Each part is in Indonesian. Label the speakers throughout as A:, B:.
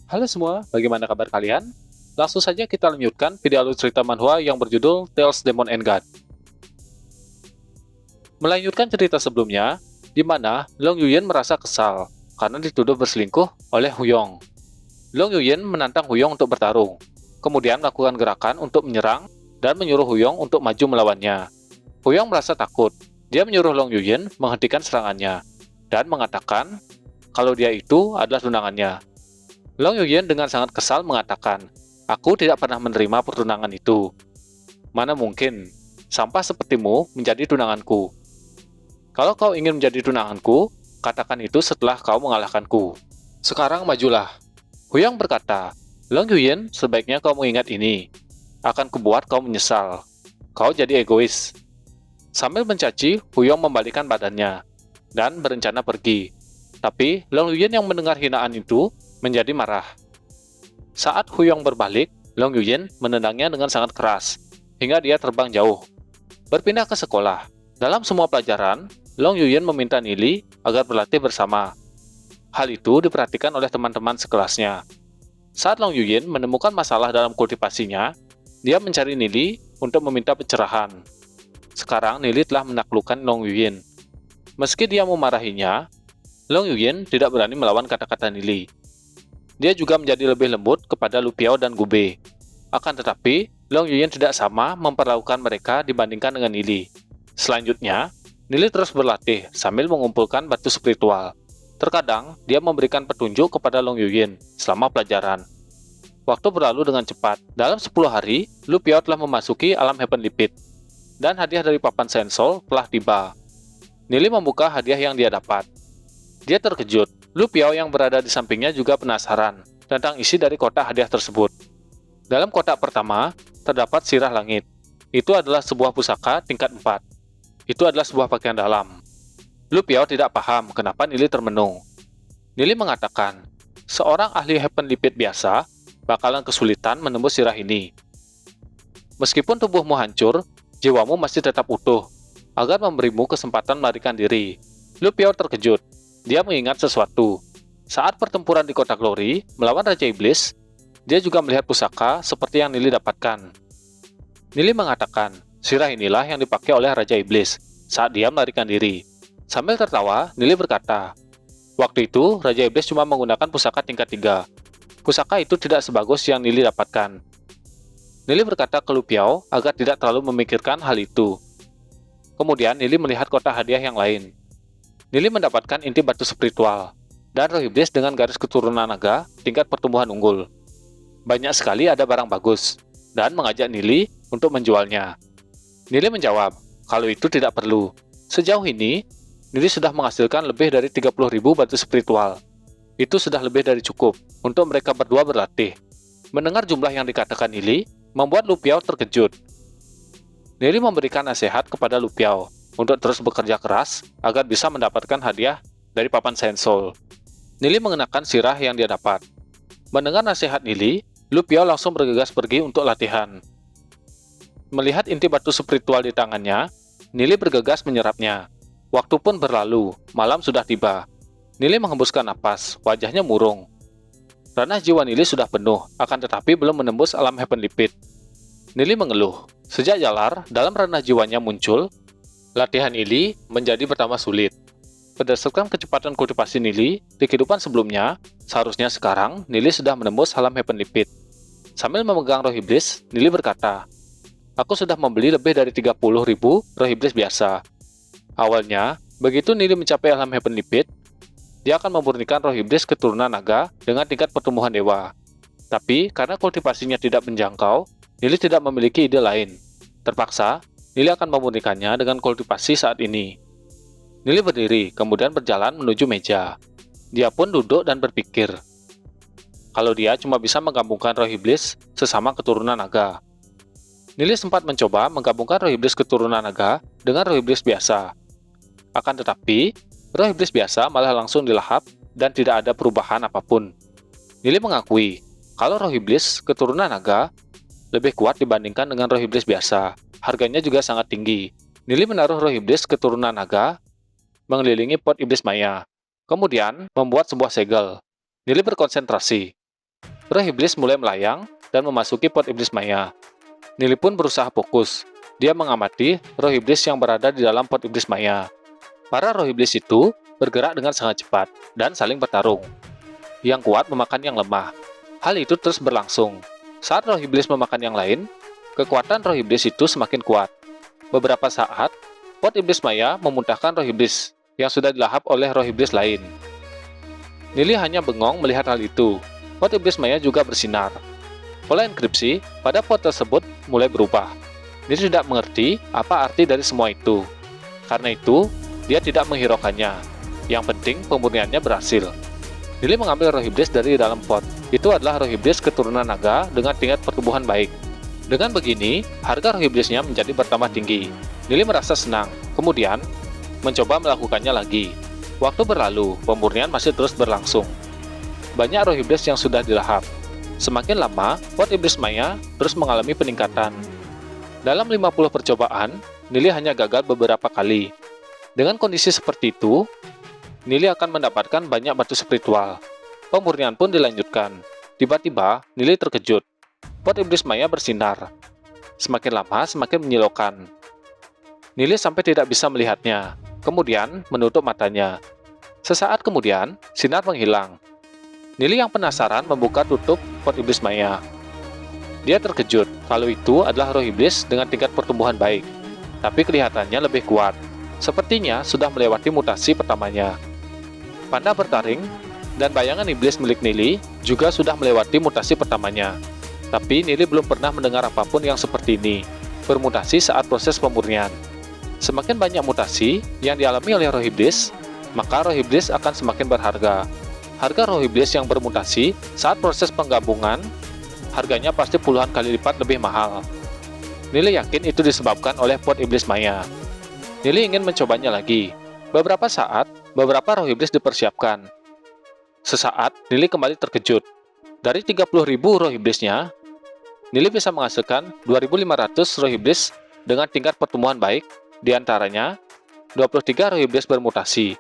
A: Halo semua, bagaimana kabar kalian? Langsung saja kita lanjutkan video alur cerita manhwa yang berjudul Tales Demon and God. Melanjutkan cerita sebelumnya, di mana Long Yuyen merasa kesal karena dituduh berselingkuh oleh Huyong. Long Yuyen menantang Huyong untuk bertarung, kemudian melakukan gerakan untuk menyerang dan menyuruh Huyong untuk maju melawannya. Huyong merasa takut. Dia menyuruh Long Yuyen menghentikan serangannya dan mengatakan kalau dia itu adalah tunangannya. Long Yuyen dengan sangat kesal mengatakan, "Aku tidak pernah menerima pertunangan itu. Mana mungkin, sampah sepertimu menjadi tunanganku. Kalau kau ingin menjadi tunanganku, katakan itu setelah kau mengalahkanku. Sekarang majulah." Huyang berkata, "Long Yuyen, sebaiknya kau mengingat ini. Akan kubuat kau menyesal. Kau jadi egois." Sambil mencaci, Huyong membalikkan badannya dan berencana pergi. Tapi Long Yuyen yang mendengar hinaan itu menjadi marah. Saat Huyong berbalik, Long Yuyen menendangnya dengan sangat keras, hingga dia terbang jauh. Berpindah ke sekolah. Dalam semua pelajaran, Long Yuyen meminta Nili agar berlatih bersama. Hal itu diperhatikan oleh teman-teman sekelasnya. Saat Long Yuyen menemukan masalah dalam kultivasinya, dia mencari Nili untuk meminta pencerahan. Sekarang Nili telah menaklukkan Long Yuyen. Meski dia memarahinya, Long Yuyen tidak berani melawan kata-kata Nili. Dia juga menjadi lebih lembut kepada Lu Piao dan Gube. Akan tetapi, Long Yuyen tidak sama memperlakukan mereka dibandingkan dengan Nili. Selanjutnya, Nili terus berlatih sambil mengumpulkan batu spiritual. Terkadang, dia memberikan petunjuk kepada Long Yuyen selama pelajaran. Waktu berlalu dengan cepat. Dalam 10 hari, Lu Piao telah memasuki alam Heavenly Pit. Dan hadiah dari Papan Sensol telah tiba. Nili membuka hadiah yang dia dapat. Dia terkejut. Lu Piao yang berada di sampingnya juga penasaran tentang isi dari kotak hadiah tersebut. Dalam kotak pertama, terdapat sirah langit. Itu adalah sebuah pusaka tingkat 4. Itu adalah sebuah pakaian dalam. Lu Piao tidak paham kenapa Nili termenung. Nili mengatakan, seorang ahli Heavenly Pit biasa bakalan kesulitan menembus sirah ini. Meskipun tubuhmu hancur, jiwamu masih tetap utuh, agar memberimu kesempatan melarikan diri. Lu Piao terkejut. Dia mengingat sesuatu. Saat pertempuran di Kota Glory melawan Raja Iblis, dia juga melihat pusaka seperti yang Nili dapatkan. Nili mengatakan, sirah inilah yang dipakai oleh Raja Iblis saat dia melarikan diri. Sambil tertawa, Nili berkata, waktu itu Raja Iblis cuma menggunakan pusaka tingkat 3. Pusaka itu tidak sebagus yang Nili dapatkan. Nili berkata ke Lu Piao agar tidak terlalu memikirkan hal itu. Kemudian Nili melihat kotak hadiah yang lain. Nili mendapatkan inti batu spiritual dan roh iblis dengan garis keturunan naga tingkat pertumbuhan unggul. Banyak sekali ada barang bagus dan mengajak Nili untuk menjualnya. Nili menjawab kalau itu tidak perlu. Sejauh ini, Nili sudah menghasilkan lebih dari 30.000 batu spiritual. Itu sudah lebih dari cukup untuk mereka berdua berlatih. Mendengar jumlah yang dikatakan Nili, membuat Lu Piao terkejut. Nili memberikan nasihat kepada Lu Piao untuk terus bekerja keras agar bisa mendapatkan hadiah dari Papan Sensol. Nili mengenakan sirah yang dia dapat. Mendengar nasihat Nili, Lu Piao langsung bergegas pergi untuk latihan. Melihat inti batu spiritual di tangannya, Nili bergegas menyerapnya. Waktu pun berlalu, malam sudah tiba. Nili menghembuskan napas, wajahnya murung. Ranah jiwa Nili sudah penuh, akan tetapi belum menembus alam Heavenly Pit. Nili mengeluh. Sejak Jalar, dalam ranah jiwanya muncul, latihan Nili menjadi bertambah sulit. Berdasarkan kecepatan kultivasi Nili di kehidupan sebelumnya, seharusnya sekarang Nili sudah menembus alam Heavenly Pit. Sambil memegang roh iblis, Nili berkata, aku sudah membeli lebih dari 30.000 roh iblis biasa. Awalnya, begitu Nili mencapai alam Heavenly Pit, dia akan memurnikan roh iblis keturunan naga dengan tingkat pertumbuhan dewa. Tapi, karena kultivasinya tidak menjangkau, Nili tidak memiliki ide lain. Terpaksa, Nili akan memurnikannya dengan kultivasi saat ini. Nili berdiri, kemudian berjalan menuju meja. Dia pun duduk dan berpikir. Kalau dia cuma bisa menggabungkan roh iblis sesama keturunan naga. Nili sempat mencoba menggabungkan roh iblis keturunan naga dengan roh iblis biasa. Akan tetapi, roh iblis biasa malah langsung dilahap dan tidak ada perubahan apapun. Nili mengakui, kalau roh iblis keturunan naga lebih kuat dibandingkan dengan roh iblis biasa. Harganya juga sangat tinggi. Nili menaruh roh iblis keturunan naga mengelilingi pot iblis maya. Kemudian, membuat sebuah segel. Nili berkonsentrasi. roh iblis mulai melayang dan memasuki pot iblis maya. Nili pun berusaha fokus. Dia mengamati roh iblis yang berada di dalam pot iblis maya. Para roh iblis itu bergerak dengan sangat cepat dan saling bertarung. Yang kuat memakan yang lemah. Hal itu terus berlangsung. Saat roh iblis memakan yang lain, kekuatan roh iblis itu semakin kuat. Beberapa saat, pot iblis maya memuntahkan roh iblis yang sudah dilahap oleh roh iblis lain. Nili hanya bengong melihat hal itu. Pot iblis maya juga bersinar. Pola enkripsi pada pot tersebut mulai berubah. Nili tidak mengerti apa arti dari semua itu. Karena itu, dia tidak menghiraukannya. Yang penting pemurniannya berhasil. Nili mengambil roh iblis dari dalam pot. Itu adalah roh iblis keturunan naga dengan tingkat pertumbuhan baik. Dengan begini, harga roh iblisnya menjadi bertambah tinggi. Nili merasa senang. Kemudian, mencoba melakukannya lagi. Waktu berlalu, pemurnian masih terus berlangsung. Banyak roh iblis yang sudah dilahap. Semakin lama, pot iblis maya terus mengalami peningkatan. Dalam 50 percobaan, Nili hanya gagal beberapa kali. Dengan kondisi seperti itu, Nili akan mendapatkan banyak batu spiritual. Pemurnian pun dilanjutkan. Tiba-tiba, Nili terkejut. Pot iblis maya bersinar. Semakin lama, semakin menyilaukan. Nili sampai tidak bisa melihatnya. Kemudian, menutup matanya. Sesaat kemudian, sinar menghilang. Nili yang penasaran membuka tutup pot iblis maya. Dia terkejut kalau itu adalah roh iblis dengan tingkat pertumbuhan baik, tapi kelihatannya lebih kuat. Sepertinya sudah melewati mutasi pertamanya. Panda bertaring, dan bayangan iblis milik Nili juga sudah melewati mutasi pertamanya. Tapi Nili belum pernah mendengar apapun yang seperti ini, bermutasi saat proses pemurnian. Semakin banyak mutasi yang dialami oleh roh iblis, maka roh iblis akan semakin berharga. Harga roh iblis yang bermutasi saat proses penggabungan, harganya pasti puluhan kali lipat lebih mahal. Nili yakin itu disebabkan oleh pot iblis maya. Nili ingin mencobanya lagi. Beberapa saat, beberapa roh iblis dipersiapkan. Sesaat, Nili kembali terkejut. Dari 30.000 roh iblisnya, Nili bisa menghasilkan 2.500 roh iblis dengan tingkat pertumbuhan baik, diantaranya 23 roh iblis bermutasi.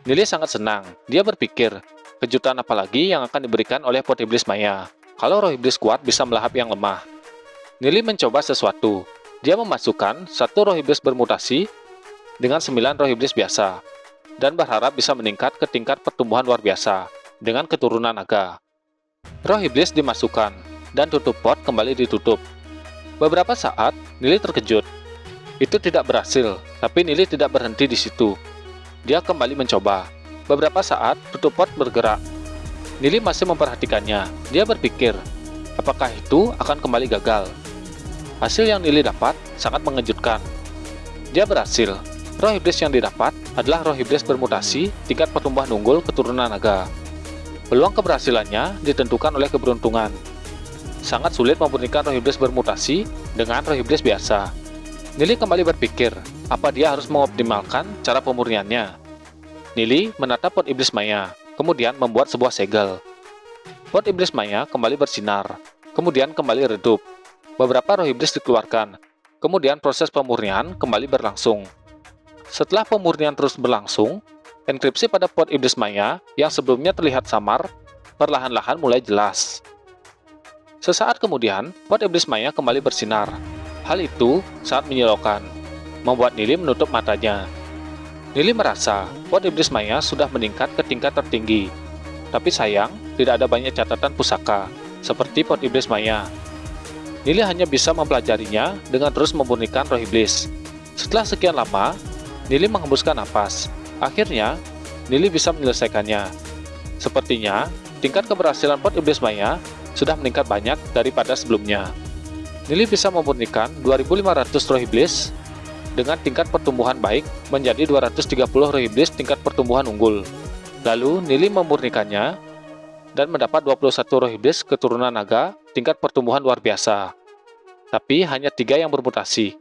A: Nili sangat senang. Dia berpikir, kejutan apa lagi yang akan diberikan oleh pot iblis maya? Kalau roh iblis kuat bisa melahap yang lemah. Nili mencoba sesuatu. Dia memasukkan satu roh iblis bermutasi dengan 9 roh iblis biasa, dan berharap bisa meningkat ke tingkat pertumbuhan luar biasa dengan keturunan naga. Roh iblis dimasukkan, dan tutup pot kembali ditutup. Beberapa saat, Nili terkejut. Itu tidak berhasil, tapi Nili tidak berhenti di situ. Dia kembali mencoba. Beberapa saat, tutup pot bergerak. Nili masih memperhatikannya. Dia berpikir, apakah itu akan kembali gagal? Hasil yang Nili dapat sangat mengejutkan. Dia berhasil. Roh iblis yang didapat adalah roh iblis bermutasi tingkat pertumbuhan unggul keturunan naga. Peluang keberhasilannya ditentukan oleh keberuntungan. Sangat sulit memurnikan roh iblis bermutasi dengan roh iblis biasa. Nili kembali berpikir, apa dia harus mengoptimalkan cara pemurniannya? Nili menatap pot iblis maya, kemudian membuat sebuah segel. Pot iblis maya kembali bersinar, kemudian kembali redup. Beberapa roh iblis dikeluarkan, kemudian proses pemurnian kembali berlangsung. Setelah pemurnian terus berlangsung, enkripsi pada pot iblis maya yang sebelumnya terlihat samar, perlahan-lahan mulai jelas. Sesaat kemudian, pot iblis maya kembali bersinar. Hal itu sangat menyilaukan, membuat Nili menutup matanya. Nili merasa pot iblis maya sudah meningkat ke tingkat tertinggi. Tapi sayang, tidak ada banyak catatan pusaka, seperti pot iblis maya. Nili hanya bisa mempelajarinya dengan terus memurnikan roh iblis. Setelah sekian lama, Nili menghembuskan napas. Akhirnya, Nili bisa menyelesaikannya. Sepertinya, tingkat keberhasilan pot iblis maya sudah meningkat banyak daripada sebelumnya. Nili bisa memurnikan 2.500 roh iblis dengan tingkat pertumbuhan baik menjadi 230 roh iblis tingkat pertumbuhan unggul. Lalu Nili memurnikannya dan mendapat 21 roh iblis keturunan naga tingkat pertumbuhan luar biasa. Tapi hanya 3 yang bermutasi.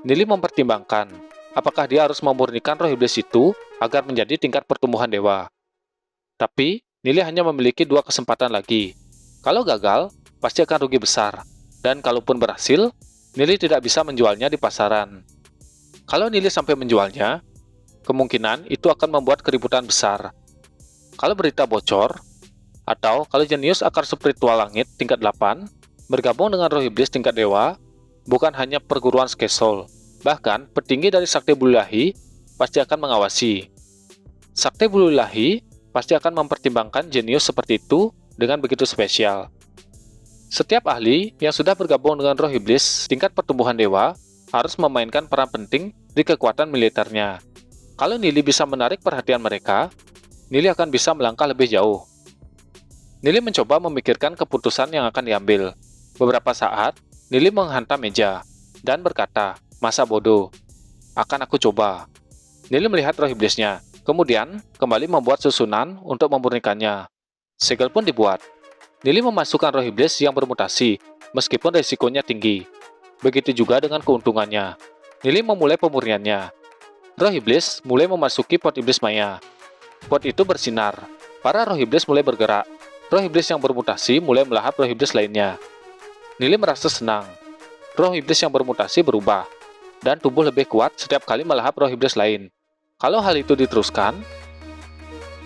A: Nili mempertimbangkan apakah dia harus memurnikan roh iblis itu agar menjadi tingkat pertumbuhan dewa. Tapi Nili hanya memiliki 2 kesempatan lagi. Kalau gagal, pasti akan rugi besar. Dan kalaupun berhasil, Nili tidak bisa menjualnya di pasaran. Kalau Nili sampai menjualnya, kemungkinan itu akan membuat keributan besar. Kalau berita bocor, Atau kalau jenius akar spiritual langit tingkat 8, bergabung dengan roh iblis tingkat dewa, bukan hanya perguruan Skesol, bahkan petinggi dari Sakti Buluilahi pasti akan mengawasi. Sakti Buluilahi pasti akan mempertimbangkan jenius seperti itu dengan begitu spesial. Setiap ahli yang sudah bergabung dengan roh iblis tingkat pertumbuhan dewa harus memainkan peran penting di kekuatan militernya. Kalau Nili bisa menarik perhatian mereka, Nili akan bisa melangkah lebih jauh. Nili mencoba memikirkan keputusan yang akan diambil. Beberapa saat, Nili menghantam meja dan berkata, "Masa bodoh, akan aku coba." Nili melihat roh iblisnya, kemudian kembali membuat susunan untuk memurnikannya. Segel pun dibuat. Nili memasukkan roh iblis yang bermutasi, meskipun risikonya tinggi. Begitu juga dengan keuntungannya. Nili memulai pemurniannya. Roh iblis mulai memasuki pot iblis maya. Pot itu bersinar. Para roh iblis mulai bergerak. Roh iblis yang bermutasi mulai melahap roh iblis lainnya. Nili merasa senang. Roh iblis yang bermutasi berubah, dan tumbuh lebih kuat setiap kali melahap roh iblis lain. Kalau hal itu diteruskan,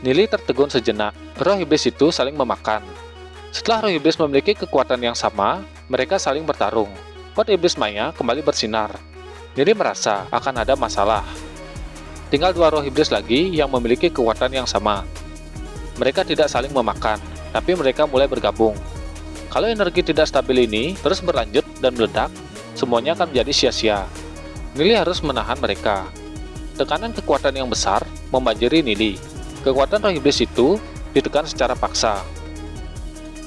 A: Nili tertegun sejenak. Roh iblis itu saling memakan. Setelah roh iblis memiliki kekuatan yang sama, mereka saling bertarung. Pot iblis maya kembali bersinar. Nili merasa akan ada masalah. Tinggal 2 roh iblis lagi yang memiliki kekuatan yang sama. Mereka tidak saling memakan, tapi mereka mulai bergabung. Kalau energi tidak stabil ini terus berlanjut dan meledak, semuanya akan menjadi sia-sia. Nili harus menahan mereka. Tekanan kekuatan yang besar membanjiri Nili. Kekuatan roh iblis itu ditekan secara paksa.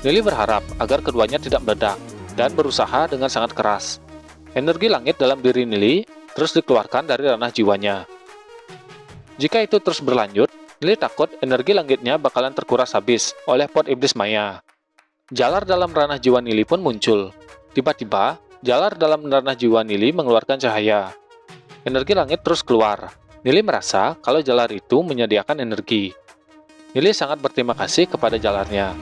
A: Nili berharap agar keduanya tidak meledak dan berusaha dengan sangat keras. Energi langit dalam diri Nili terus dikeluarkan dari ranah jiwanya. Jika itu terus berlanjut, Nili takut energi langitnya bakalan terkuras habis oleh pot iblis maya. Jalar dalam ranah jiwa Nili pun muncul. Tiba-tiba, jalar dalam ranah jiwa Nili mengeluarkan cahaya. Energi langit terus keluar. Nili merasa kalau jalar itu menyediakan energi. Nili sangat berterima kasih kepada jalarnya.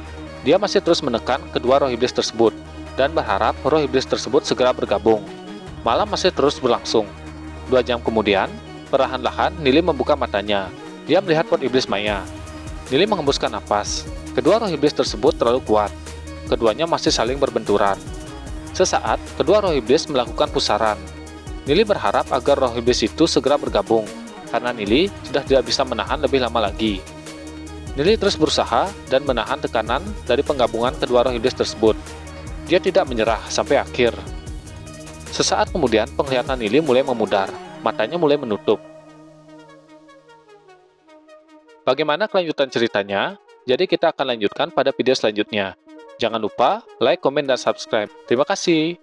A: Dia masih terus menekan kedua roh iblis tersebut, dan berharap roh iblis tersebut segera bergabung. Malam masih terus berlangsung. 2 jam kemudian, perlahan-lahan Nili membuka matanya. Dia melihat pot iblis maya. Nili menghembuskan napas. Kedua roh iblis tersebut terlalu kuat. Keduanya masih saling berbenturan. Sesaat, kedua roh iblis melakukan pusaran. Nili berharap agar roh iblis itu segera bergabung, karena Nili sudah tidak bisa menahan lebih lama lagi. Nili terus berusaha dan menahan tekanan dari penggabungan kedua roh iblis tersebut. Dia tidak menyerah sampai akhir. Sesaat kemudian, penglihatan Nili mulai memudar. Matanya mulai menutup. Bagaimana kelanjutan ceritanya? Jadi kita akan lanjutkan pada video selanjutnya. Jangan lupa like, komen, dan subscribe. Terima kasih.